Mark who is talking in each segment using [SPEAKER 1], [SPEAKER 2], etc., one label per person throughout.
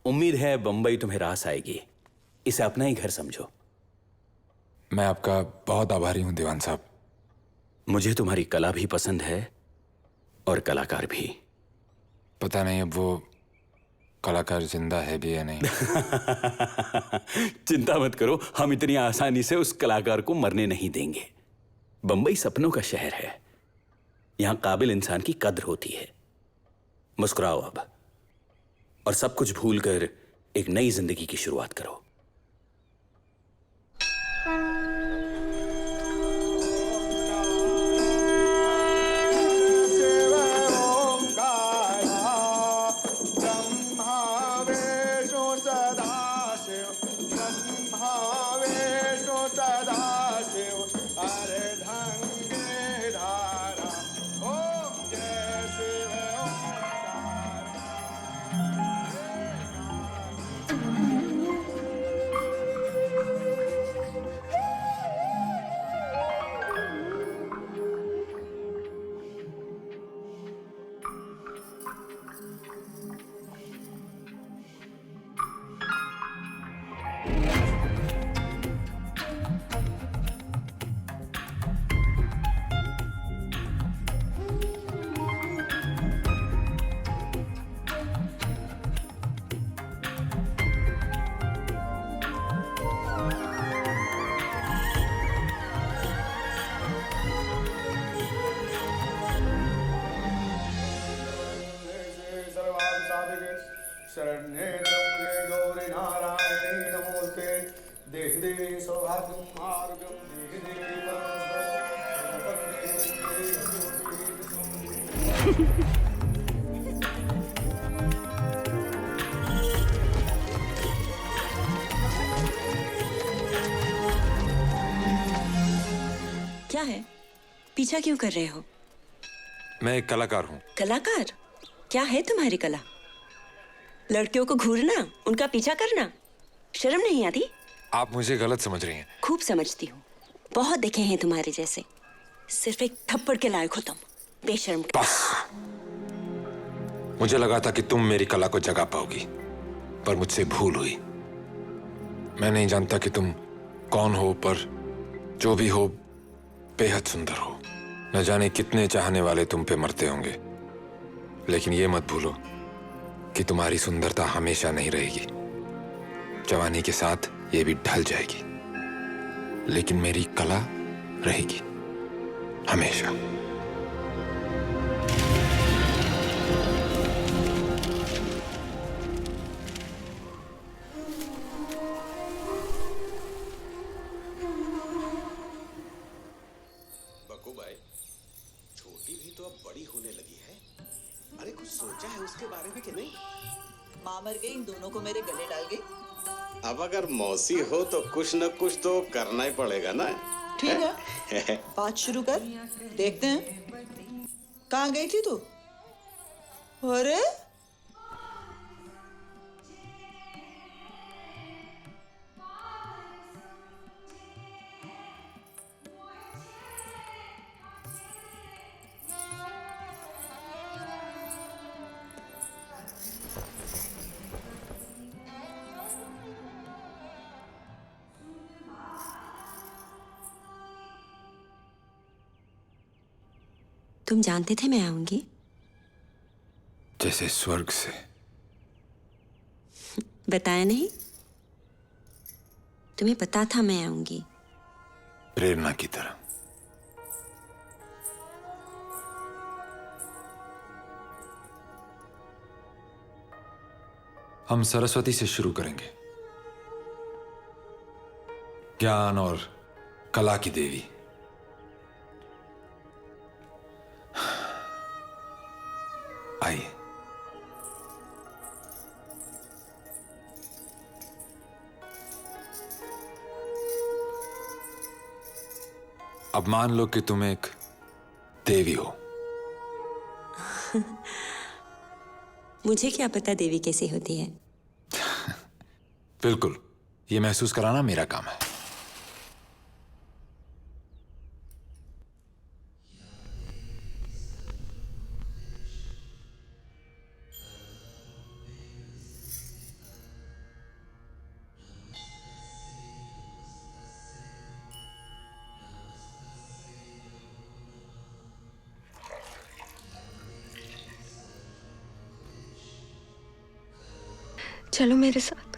[SPEAKER 1] उम्मीद है बंबई तुम्हें रास आएगी। इसे अपना ही घर समझो।
[SPEAKER 2] मैं आपका बहुत आभारी हूं दीवान साहब।
[SPEAKER 1] मुझे तुम्हारी कला भी पसंद है और कलाकार भी।
[SPEAKER 2] पता नहीं अब वो कलाकार जिंदा है भी या नहीं।
[SPEAKER 1] चिंता मत करो, हम इतनी आसानी से उस कलाकार को मरने नहीं देंगे। बंबई सपनों का शहर है। यहां काबिल इंसान की कद्र होती है। मुस्कुराओ अब और सब कुछ भूलकर एक नई जिंदगी की शुरुआत करो।
[SPEAKER 3] शरण्ये त्र्यंबके गौरी नारायणी नमोस्ते। देहि देवी सौभाग्यं आरोग्यं देहि देवी
[SPEAKER 4] क्या है? पीछा क्यों कर रहे हो?
[SPEAKER 2] मैं एक कलाकार हूं।
[SPEAKER 4] कलाकार? क्या है तुम्हारी कला? लड़कियों को घूरना, उनका पीछा करना, शर्म नहीं आती?
[SPEAKER 2] आप मुझे गलत समझ रही हैं।
[SPEAKER 4] खूब समझती हूँ। बहुत देखे हैं तुम्हारे जैसे। सिर्फ एक थप्पड़ के लायक हो तुम, बेशर्म।
[SPEAKER 2] बस। मुझे लगा था कि तुम मेरी कला को जगा पाओगी, पर मुझसे भूल हुई। मैं नहीं जानता कि तुम कौन हो, पर जो भी हो बेहद सुंदर हो। न जाने कितने चाहने वाले तुम पे मरते होंगे, लेकिन ये मत भूलो कि तुम्हारी सुंदरता हमेशा नहीं रहेगी। जवानी के साथ ये भी ढल जाएगी, लेकिन मेरी कला रहेगी हमेशा।
[SPEAKER 5] बक्कू भाई, छोटी भी तो अब बड़ी होने लगी है। अरे कुछ सोचा है उसके बारे में कि नहीं?
[SPEAKER 6] माँ मर गई, इन दोनों को मेरे गले डाल गई।
[SPEAKER 5] अब अगर मौसी हो तो कुछ न कुछ तो करना ही पड़ेगा ना।
[SPEAKER 6] ठीक है, बात शुरू कर, देखते हैं। कहाँ गई थी तू? अरे
[SPEAKER 4] तुम जानते थे मैं आऊंगी?
[SPEAKER 2] जैसे स्वर्ग से।
[SPEAKER 4] बताया नहीं? तुम्हें पता था मैं आऊंगी।
[SPEAKER 2] प्रेरणा की तरह। हम सरस्वती से शुरू करेंगे। ज्ञान और कला की देवी। आइए। अब मान लो कि तुम एक देवी हो।
[SPEAKER 4] मुझे क्या पता देवी कैसी होती है।
[SPEAKER 2] बिल्कुल, ये महसूस कराना मेरा काम है।
[SPEAKER 4] चलो मेरे साथ।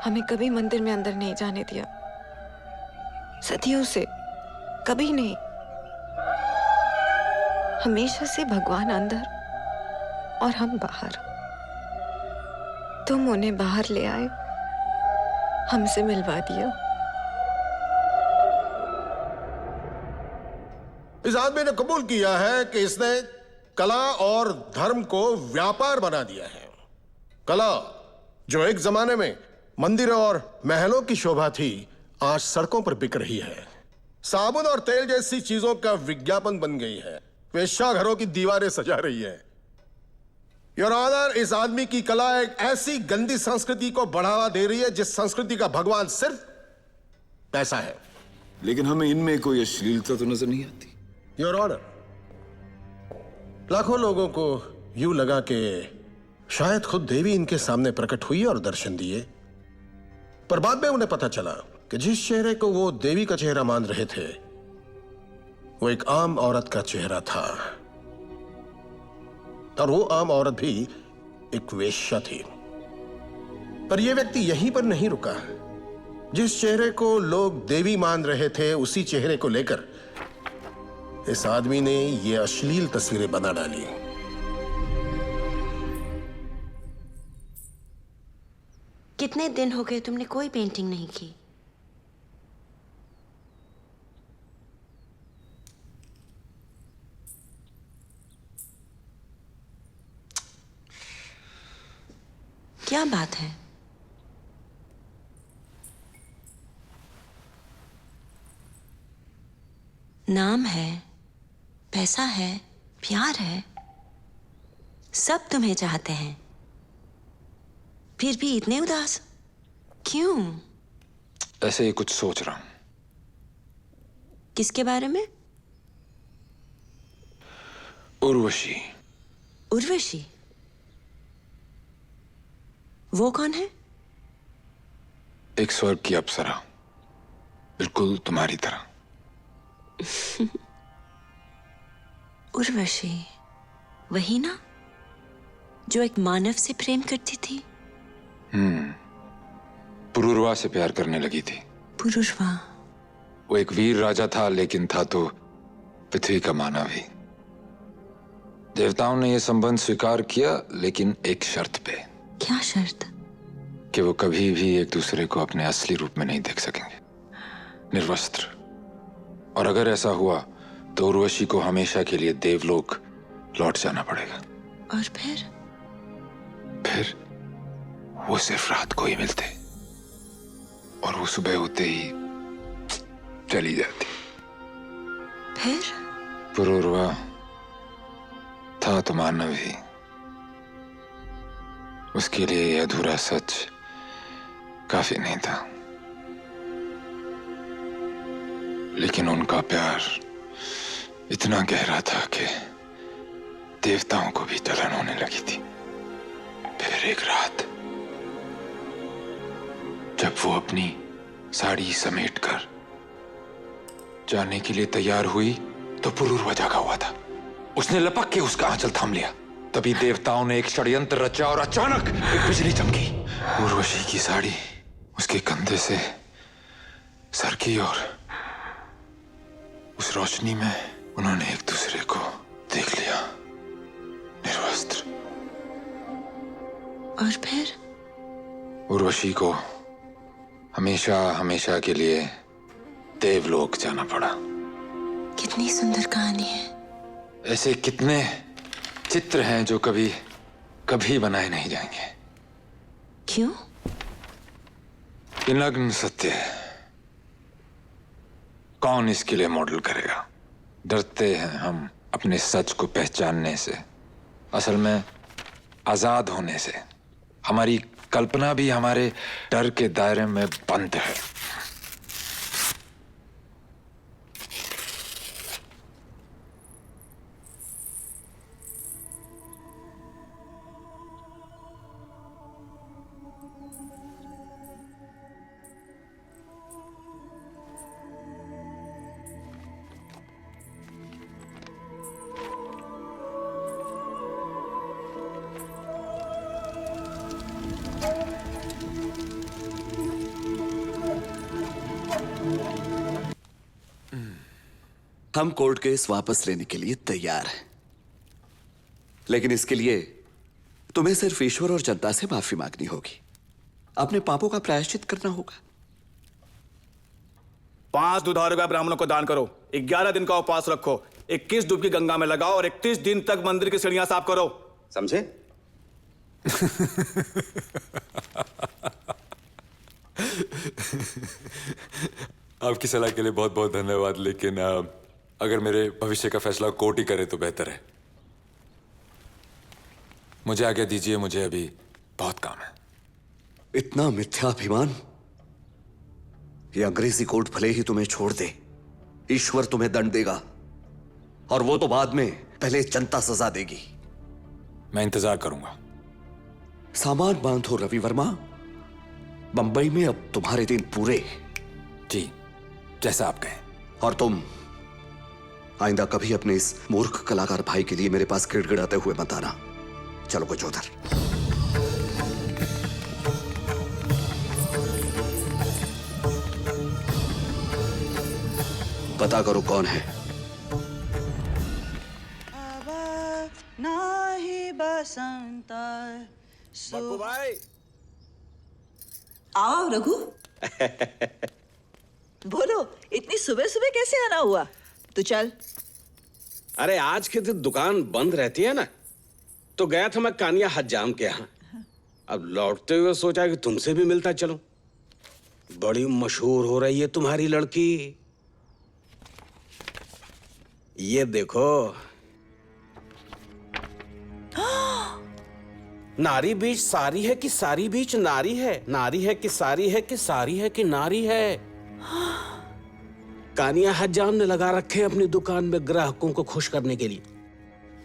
[SPEAKER 7] हमें कभी मंदिर में अंदर नहीं जाने दिया, सदियों से कभी नहीं। हमेशा से भगवान अंदर और हम बाहर। तुम उन्हें बाहर ले आए, हमसे मिलवा दिया।
[SPEAKER 8] इस आदमी ने कबूल किया है कि इसने कला और धर्म को व्यापार बना दिया है। कला जो एक जमाने में मंदिरों और महलों की शोभा थी, आज सड़कों पर बिक रही है। साबुन और तेल जैसी चीजों का विज्ञापन बन गई है। वेश्याघरों की दीवारें सजा रही है। योर ऑनर, इस आदमी की कला एक ऐसी गंदी संस्कृति को बढ़ावा दे रही है जिस संस्कृति का भगवान सिर्फ पैसा है।
[SPEAKER 9] लेकिन हमें इनमें कोई अश्लीलता तो नजर नहीं आती।
[SPEAKER 8] योर ऑनर, लाखों लोगों को यूं लगा कि शायद खुद देवी इनके सामने प्रकट हुई और दर्शन दिए, पर बाद में उन्हें पता चला कि जिस चेहरे को वो देवी का चेहरा मान रहे थे, वो एक आम औरत का चेहरा था। और वो आम औरत भी एक वेश्या थी। पर यह व्यक्ति यहीं पर नहीं रुका। जिस चेहरे को लोग देवी मान रहे थे, उसी चेहरे को लेकर इस आदमी ने ये अश्लील तस्वीरें बना डाली।
[SPEAKER 4] कितने दिन हो गए तुमने कोई पेंटिंग नहीं की? क्या बात है? नाम है, पैसा है, प्यार है, सब तुम्हें चाहते हैं, फिर भी इतने उदास क्यों?
[SPEAKER 2] ऐसे ही कुछ सोच रहा हूं।
[SPEAKER 4] किसके बारे में?
[SPEAKER 2] उर्वशी।
[SPEAKER 4] उर्वशी? वो कौन है?
[SPEAKER 2] एक स्वर्ग की अप्सरा, बिल्कुल तुम्हारी तरह।
[SPEAKER 4] उर्वशी वही ना जो एक मानव से प्रेम करती थी?
[SPEAKER 2] पुरुरवा से प्यार करने लगी थी।
[SPEAKER 4] पुरुरवा?
[SPEAKER 2] वो एक वीर राजा था, लेकिन था तो पृथ्वी का मानव ही। देवताओं ने यह संबंध स्वीकार किया, लेकिन एक शर्त पे।
[SPEAKER 4] क्या शर्त?
[SPEAKER 2] कि वो कभी भी एक दूसरे को अपने असली रूप में नहीं देख सकेंगे, निर्वस्त्र। और अगर ऐसा हुआ तो उर्वशी को हमेशा के लिए देवलोक लौट जाना पड़ेगा।
[SPEAKER 4] और फिर
[SPEAKER 2] वो सिर्फ रात को ही मिलते और वो सुबह होते ही चली जाती।
[SPEAKER 4] फिर?
[SPEAKER 2] पुरुरवा था तो मानव ही। उसके लिए यह अधूरा सच काफी नहीं था, लेकिन उनका प्यार इतना गहरा था कि देवताओं को भी जलन होने लगी थी। फिर एक रात जब वो अपनी साड़ी समेटकर जाने के लिए तैयार हुई तो पुरुरवा जागा हुआ था। उसने लपक के उसका आंचल थाम लिया। तभी देवताओं ने एक षड्यंत्र रचा और अचानक एक बिजली चमकी। उर्वशी की साड़ी उसके कंधे से सरकी और उस रोशनी में उन्होंने एक दूसरे को देख लिया, निर्वस्त्र।
[SPEAKER 4] और फिर?
[SPEAKER 2] उर्वशी को हमेशा हमेशा के लिए देवलोक जाना पड़ा।
[SPEAKER 4] कितनी सुंदर कहानी है।
[SPEAKER 2] ऐसे कितने चित्र हैं जो कभी कभी बनाए नहीं जाएंगे।
[SPEAKER 4] क्यों?
[SPEAKER 2] ये नग्न सत्य है। कौन इसके लिए मॉडल करेगा? डरते हैं हम अपने सच को पहचानने से, असल में आजाद होने से। हमारी कल्पना भी हमारे डर के दायरे में बंद है।
[SPEAKER 10] हम कोर्ट केस वापस लेने के लिए तैयार हैं, लेकिन इसके लिए तुम्हें सिर्फ ईश्वर और जनता से माफी मांगनी होगी। अपने पापों का प्रायश्चित करना होगा।
[SPEAKER 3] 5 दुधारू गाय ब्राह्मणों को दान करो, 11 दिन का उपवास रखो, 21 डुबकी गंगा में लगाओ और 31 दिन तक मंदिर की सीढ़ियां साफ करो।
[SPEAKER 5] समझे?
[SPEAKER 2] आपकी सलाह के लिए बहुत बहुत धन्यवाद, लेकिन अगर मेरे भविष्य का फैसला कोर्ट ही करे तो बेहतर है। मुझे आज्ञा दीजिए, मुझे अभी बहुत काम है।
[SPEAKER 10] इतना मिथ्याभिमान? ये अंग्रेजी कोर्ट भले ही तुम्हें छोड़ दे, ईश्वर तुम्हें दंड देगा, और वो तो बाद में, पहले जनता सजा देगी।
[SPEAKER 2] मैं इंतजार करूंगा।
[SPEAKER 10] सामान बांधो रवि वर्मा, बंबई में अब तुम्हारे दिन पूरे।
[SPEAKER 2] जी, जैसा आप कहें।
[SPEAKER 10] और तुम आइंदा कभी अपने इस मूर्ख कलाकार भाई के लिए मेरे पास गिड़गिड़ाते हुए मत आना। चलो कुछ उधर। पता करो कौन है।
[SPEAKER 6] नाही बसंत
[SPEAKER 5] बक्कू भाई।
[SPEAKER 6] आओ रघु। बोलो, इतनी सुबह सुबह कैसे आना हुआ? तो चल।
[SPEAKER 5] अरे आज के दिन दुकान बंद रहती है ना, तो गया था मैं कानिया हज्जाम के यहाँ। अब लौटते हुए सोचा कि तुमसे भी मिलता चलो। बड़ी मशहूर हो रही है तुम्हारी लड़की। ये देखो, नारी बीच सारी है कि सारी बीच नारी है, नारी है कि सारी है कि सारी है कि नारी है। कानिया हज्जाम ने लगा रखे हैं अपनी दुकान में ग्राहकों को खुश करने के लिए।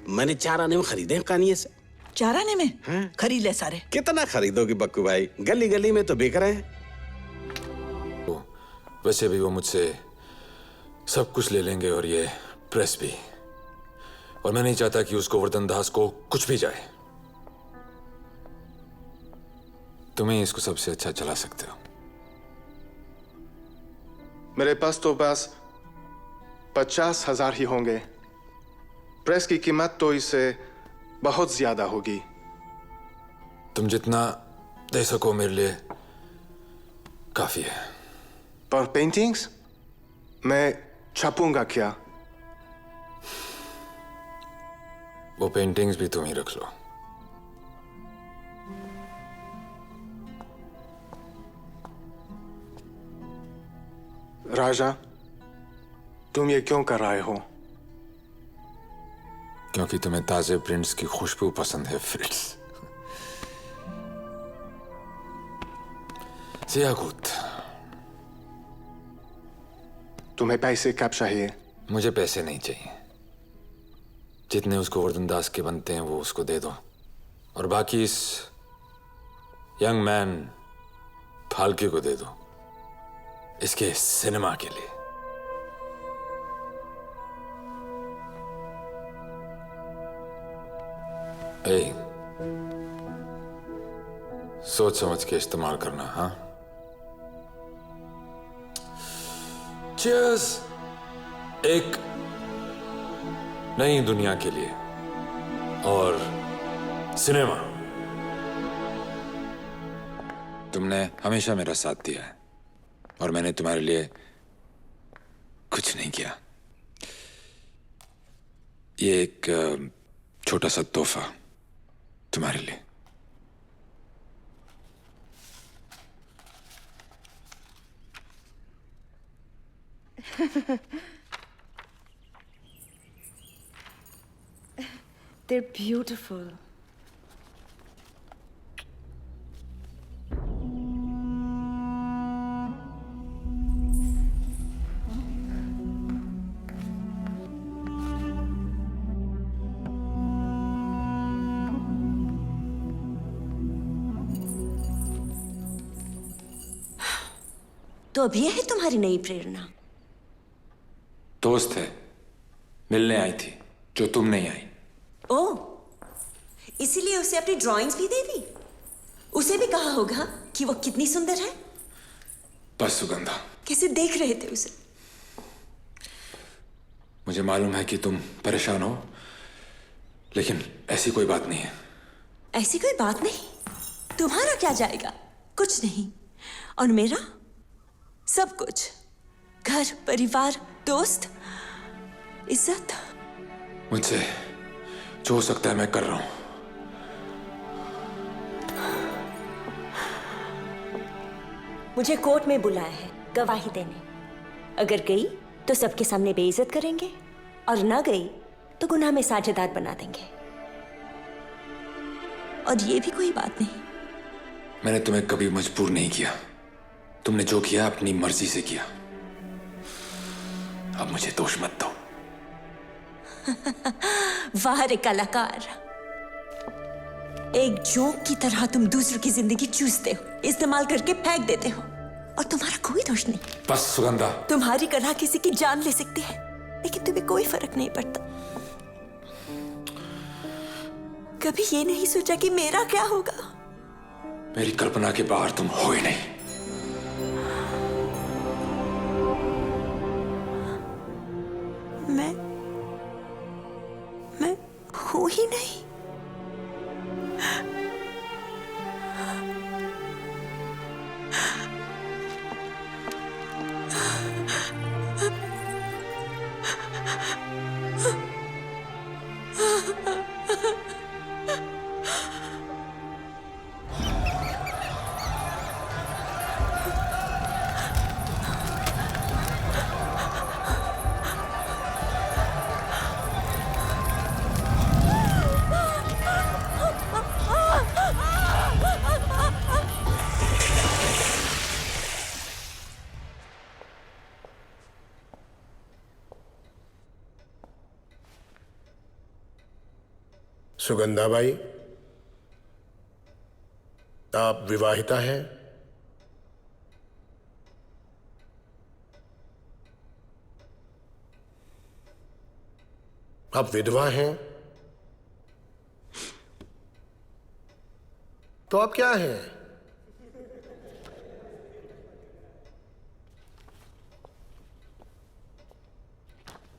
[SPEAKER 5] मैंने 4 आने में खरीदे हैं कानिया से।
[SPEAKER 6] 4 आने में?
[SPEAKER 5] हाँ?
[SPEAKER 6] खरीद ले सारे।
[SPEAKER 5] कितना खरीदोगी बक्कू भाई? गली गली में तो बिक रहे हैं।
[SPEAKER 2] वैसे भी वो मुझसे सब कुछ ले लेंगे, और ये प्रेस भी। और मैं नहीं चाहता कि उसको गोवर्धन दास को कुछ भी जाए। तुम्हें इसको सबसे अच्छा चला सकते हो।
[SPEAKER 11] मेरे पास तो बस 50,000 ही होंगे। प्रेस की कीमत तो इससे बहुत ज्यादा होगी।
[SPEAKER 2] तुम जितना दे सको मेरे लिए काफी है।
[SPEAKER 11] पर पेंटिंग्स मैं छापूंगा क्या?
[SPEAKER 2] वो पेंटिंग्स भी तुम ही रख लो।
[SPEAKER 11] राजा, तुम ये क्यों कर रहे हो?
[SPEAKER 2] क्योंकि तुम्हें ताजे प्रिंट्स की खुशबू पसंद है फ्रिट्स। सियाकुत,
[SPEAKER 11] तुम्हें पैसे कब चाहिए?
[SPEAKER 2] मुझे पैसे नहीं चाहिए। जितने उसको गोवर्धन दास के बनते हैं वो उसको दे दो, और बाकी इस यंग मैन फाल्के को दे दो, इसके सिनेमा के लिए। सोच समझ के इस्तेमाल करना। हाँ, चीयर्स एक नई दुनिया के लिए और सिनेमा। तुमने हमेशा मेरा साथ दिया है, और मैंने तुम्हारे लिए कुछ नहीं किया। ये एक छोटा सा तोहफा तुम्हारे लिए।
[SPEAKER 7] They're beautiful.
[SPEAKER 4] तो अब ये है तुम्हारी नई प्रेरणा?
[SPEAKER 2] दोस्त है, मिलने आई थी, जो तुम नहीं आई।
[SPEAKER 4] ओह, इसीलिए उसे अपनी ड्राइंग्स भी दे दी? उसे भी कहा होगा कि वो कितनी सुंदर है।
[SPEAKER 2] बस सुगंधा,
[SPEAKER 4] कैसे देख रहे थे उसे?
[SPEAKER 2] मुझे मालूम है कि तुम परेशान हो, लेकिन ऐसी कोई बात नहीं है।
[SPEAKER 4] ऐसी कोई बात नहीं? तुम्हारा क्या जाएगा? कुछ नहीं। और मेरा सब कुछ, घर, परिवार, दोस्त, इज्जत।
[SPEAKER 2] मुझसे जो हो सकता है मैं कर रहा हूं।
[SPEAKER 4] मुझे कोर्ट में बुलाया है गवाही देने। अगर गई तो सबके सामने बेइज्जत करेंगे, और ना गई तो गुनाह में साझेदार बना देंगे। और ये भी कोई बात नहीं।
[SPEAKER 2] मैंने तुम्हें कभी मजबूर नहीं किया। तुमने जो किया अपनी मर्जी से किया। अब मुझे दोष मत दो।
[SPEAKER 4] वाह रे कलाकार, एक जोक की तरह तुम दूसरों की जिंदगी चूसते हो, इस्तेमाल करके फेंक देते हो, और तुम्हारा कोई दोष नहीं।
[SPEAKER 2] बस सुगंधा।
[SPEAKER 4] तुम्हारी कला किसी की जान ले सकती है, लेकिन तुम्हें कोई फर्क नहीं पड़ता। कभी ये नहीं सोचा कि मेरा क्या होगा?
[SPEAKER 2] मेरी कल्पना के बाहर तुम हो ही नहीं।
[SPEAKER 4] मैं हूं ही नहीं।
[SPEAKER 8] सुगंधा बाई, आप विवाहिता हैं? आप विधवा हैं? तो आप क्या हैं?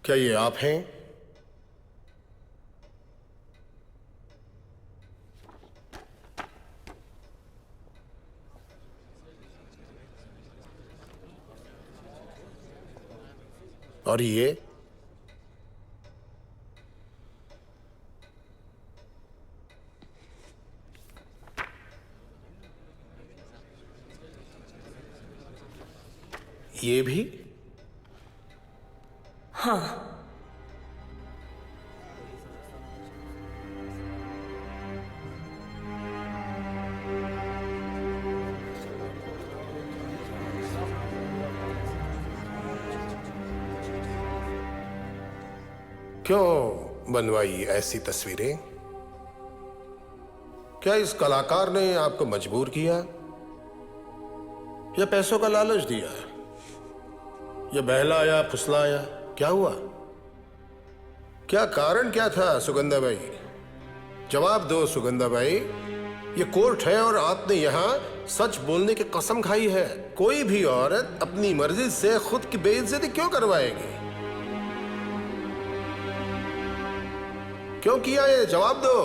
[SPEAKER 8] क्या ये आप हैं? और ये भी?
[SPEAKER 4] हाँ।
[SPEAKER 8] क्यों बनवाई ऐसी तस्वीरें? क्या इस कलाकार ने आपको मजबूर किया, या पैसों का लालच दिया, या बहलाया फुसलाया? क्या हुआ? क्या कारण क्या था सुगंधा बाई? जवाब दो सुगंधा बाई। ये कोर्ट है और आपने यहां सच बोलने की कसम खाई है। कोई भी औरत अपनी मर्जी से खुद की बेइज्जती क्यों करवाएगी? क्यों किया ये? जवाब दो।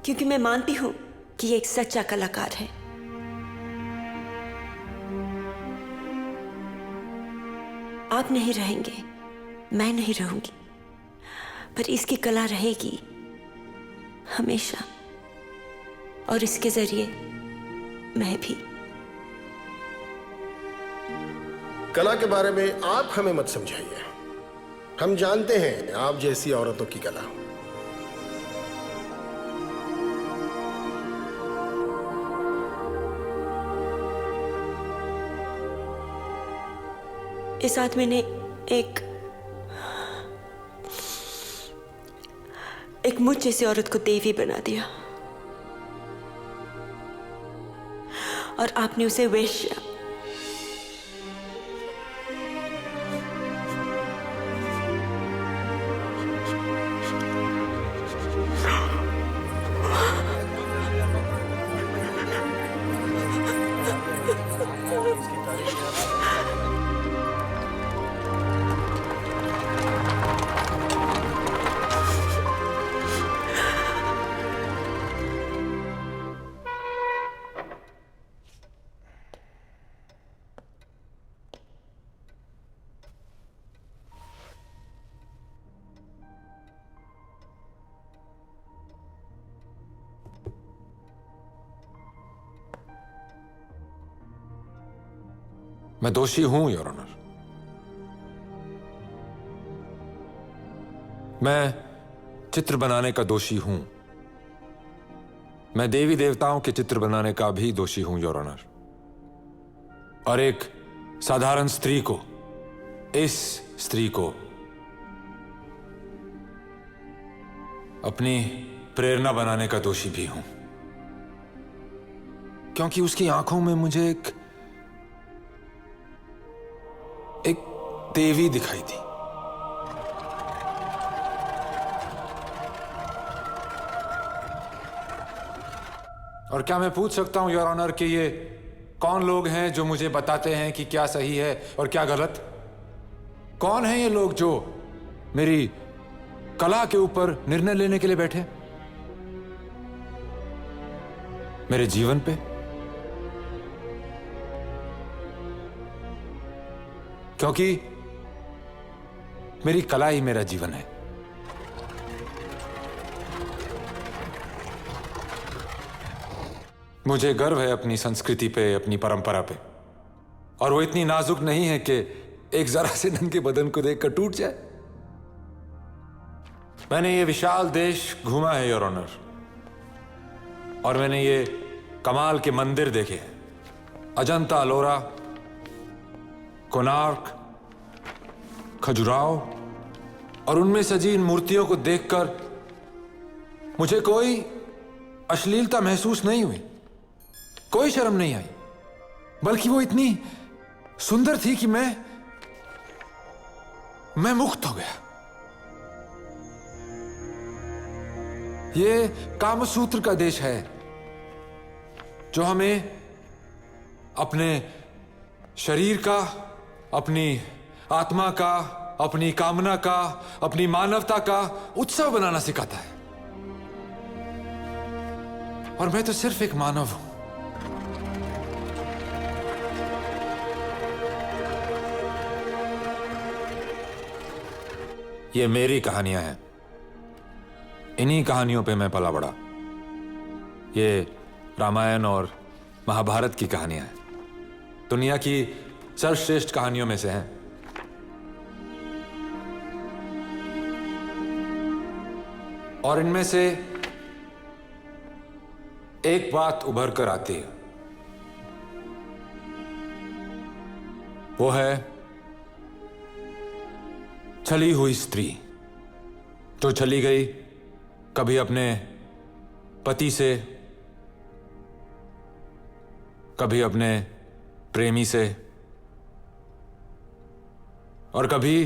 [SPEAKER 4] क्योंकि मैं मानती हूं कि ये एक सच्चा कलाकार है। आप नहीं रहेंगे, मैं नहीं रहूंगी, पर इसकी कला रहेगी हमेशा, और इसके जरिए मैं भी।
[SPEAKER 8] कला के बारे में आप हमें मत समझाइए। हम जानते हैं आप जैसी औरतों की कला।
[SPEAKER 4] इस आदमी ने एक मुझ जैसी औरत को देवी बना दिया, और आपने उसे वेश्या।
[SPEAKER 2] मैं दोषी हूं योर ऑनर। मैं चित्र बनाने का दोषी हूं। मैं देवी देवताओं के चित्र बनाने का भी दोषी हूं योर ऑनर। और एक साधारण स्त्री को, इस स्त्री को अपनी प्रेरणा बनाने का दोषी भी हूं, क्योंकि उसकी आंखों में मुझे एक देवी दिखाई दी। और क्या मैं पूछ सकता हूं योर ऑनर कि ये कौन लोग हैं जो मुझे बताते हैं कि क्या सही है और क्या गलत? कौन हैं ये लोग जो मेरी कला के ऊपर निर्णय लेने के लिए बैठे? मेरे जीवन पे? क्योंकि मेरी कला ही मेरा जीवन है। मुझे गर्व है अपनी संस्कृति पे, अपनी परंपरा पे, और वो इतनी नाजुक नहीं है कि एक जरा से नंगे बदन को देखकर टूट जाए। मैंने ये विशाल देश घूमा है योर ऑनर, और मैंने ये कमाल के मंदिर देखे हैं, अजंता अलोरा, कोणार्क, खजुराहो, और उनमें सजी इन मूर्तियों को देखकर मुझे कोई अश्लीलता महसूस नहीं हुई, कोई शर्म नहीं आई, बल्कि वो इतनी सुंदर थी कि मैं मुग्ध हो गया। ये कामसूत्र का देश है जो हमें अपने शरीर का, अपनी आत्मा का, अपनी कामना का, अपनी मानवता का उत्सव बनाना सिखाता है। और मैं तो सिर्फ एक मानव हूं। ये मेरी कहानियां हैं, इन्हीं कहानियों पे मैं पला बड़ा। ये रामायण और महाभारत की कहानियां हैं, दुनिया की सर्वश्रेष्ठ कहानियों में से हैं। और इनमें से एक बात उभर कर आती है, वो है छली हुई स्त्री जो चली गई कभी अपने पति से, कभी अपने प्रेमी से, और कभी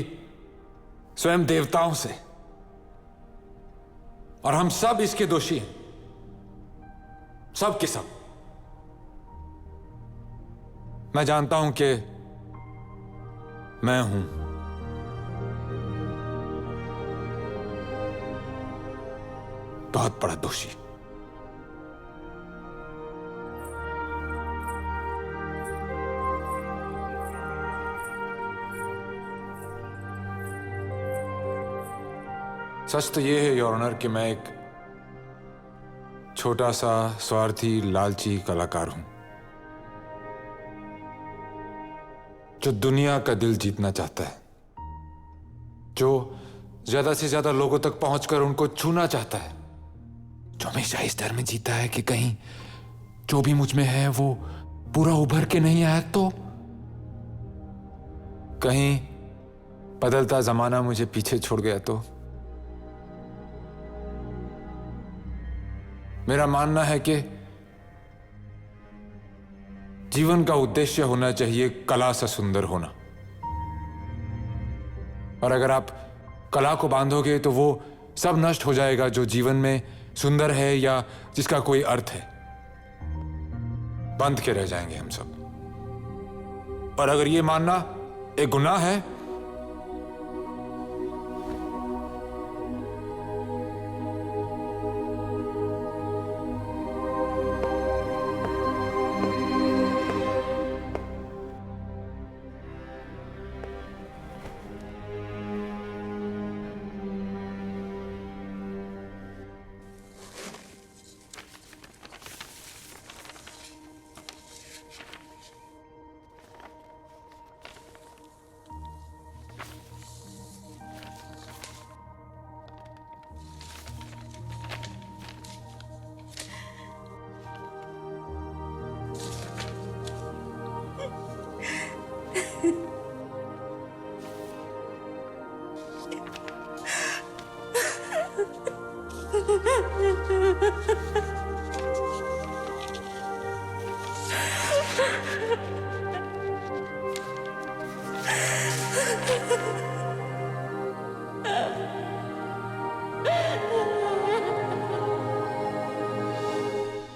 [SPEAKER 2] स्वयं देवताओं से। और हम सब इसके दोषी हैं, सब के सब। मैं जानता हूं कि मैं हूं बहुत बड़ा दोषी। सच तो यह है योर ऑनर कि मैं एक छोटा सा स्वार्थी लालची कलाकार हूं जो दुनिया का दिल जीतना चाहता है, जो ज्यादा से ज्यादा लोगों तक पहुंचकर उनको छूना चाहता है, जो हमेशा इस डर में जीता है कि कहीं जो भी मुझ में है वो पूरा उभर के नहीं आया तो, कहीं बदलता जमाना मुझे पीछे छोड़ गया तो। मेरा मानना है कि जीवन का उद्देश्य होना चाहिए कला से सुंदर होना, और अगर आप कला को बांधोगे तो वो सब नष्ट हो जाएगा जो जीवन में सुंदर है या जिसका कोई अर्थ है। बंध के रह जाएंगे हम सब। और अगर ये मानना एक गुनाह है,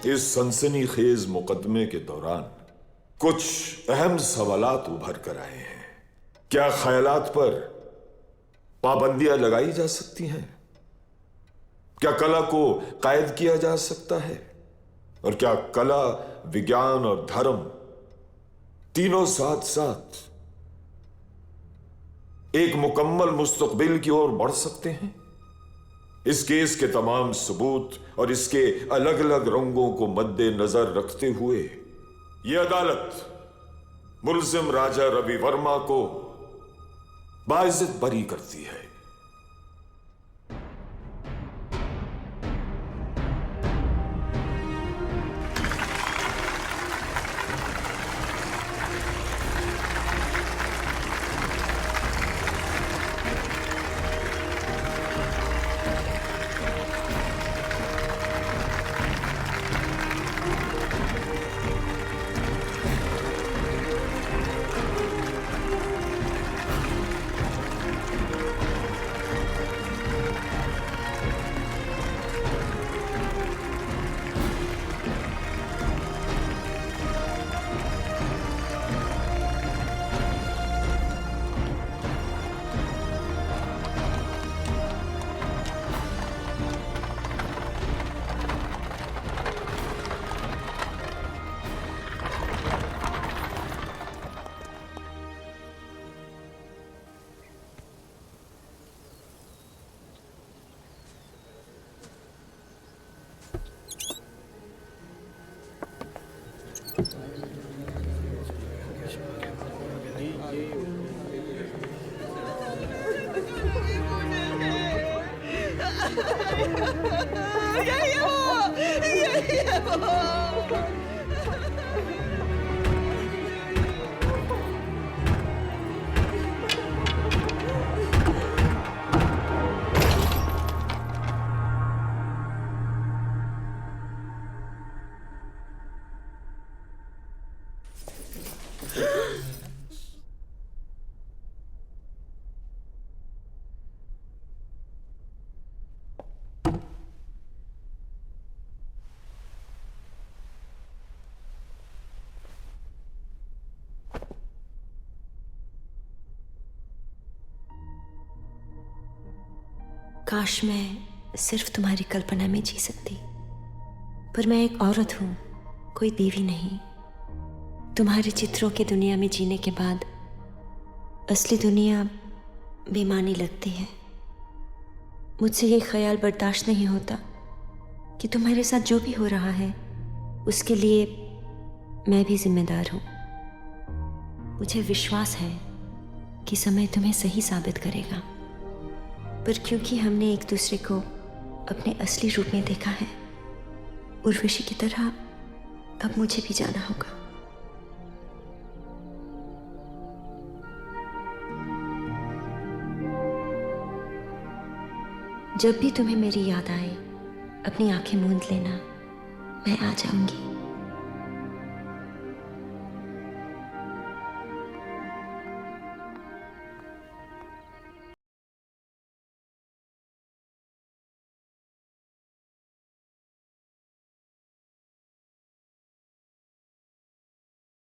[SPEAKER 9] इस सनसनीखेज मुकदमे के दौरान कुछ अहम सवालात उभर कर आए हैं। क्या ख्यालात पर पाबंदियां लगाई जा सकती हैं? क्या कला को कायद किया जा सकता है? और क्या कला, विज्ञान और धर्म तीनों साथ साथ एक मुकम्मल मुस्तकबिल की ओर बढ़ सकते हैं? इस केस के तमाम सबूत और इसके अलग अलग रंगों को मद्देनजर रखते हुए यह अदालत मुल्जिम राजा रवि वर्मा को बाइज्जत बरी करती है।
[SPEAKER 4] काश मैं सिर्फ तुम्हारी कल्पना में जी सकती, पर मैं एक औरत हूं, कोई देवी नहीं। तुम्हारे चित्रों की दुनिया में जीने के बाद असली दुनिया बेमानी लगती है। मुझसे ये ख्याल बर्दाश्त नहीं होता कि तुम्हारे साथ जो भी हो रहा है उसके लिए मैं भी जिम्मेदार हूं। मुझे विश्वास है कि समय तुम्हें सही साबित करेगा, पर क्योंकि हमने एक दूसरे को अपने असली रूप में देखा है, उर्वशी की तरह अब मुझे भी जाना होगा। जब भी तुम्हें मेरी याद आए, अपनी आंखें मूंद लेना, मैं आ जाऊंगी।